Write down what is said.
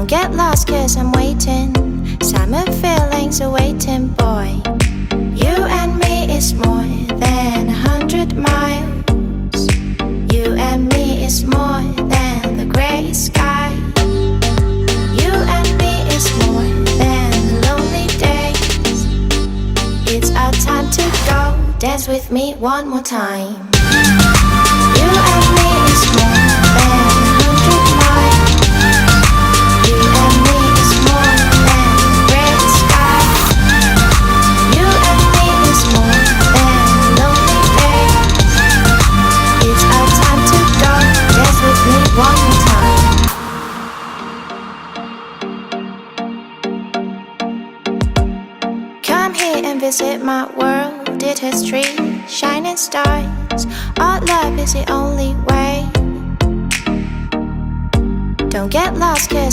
Don't get lost cause I'm waiting. Summer feelings are waiting, boy. You and me is more than 100 miles. You and me is more than the grey sky. You and me is more than the lonely days. It's our time to go. Dance with me one more time. You and me is more than 100 miles. You and me is more than gray sky. You and me is more than lonely days. It's our time to go. Dance with me one more time. Come here and visit my world. It has trees, shining stars. Our love is the only way. Don't get lost cause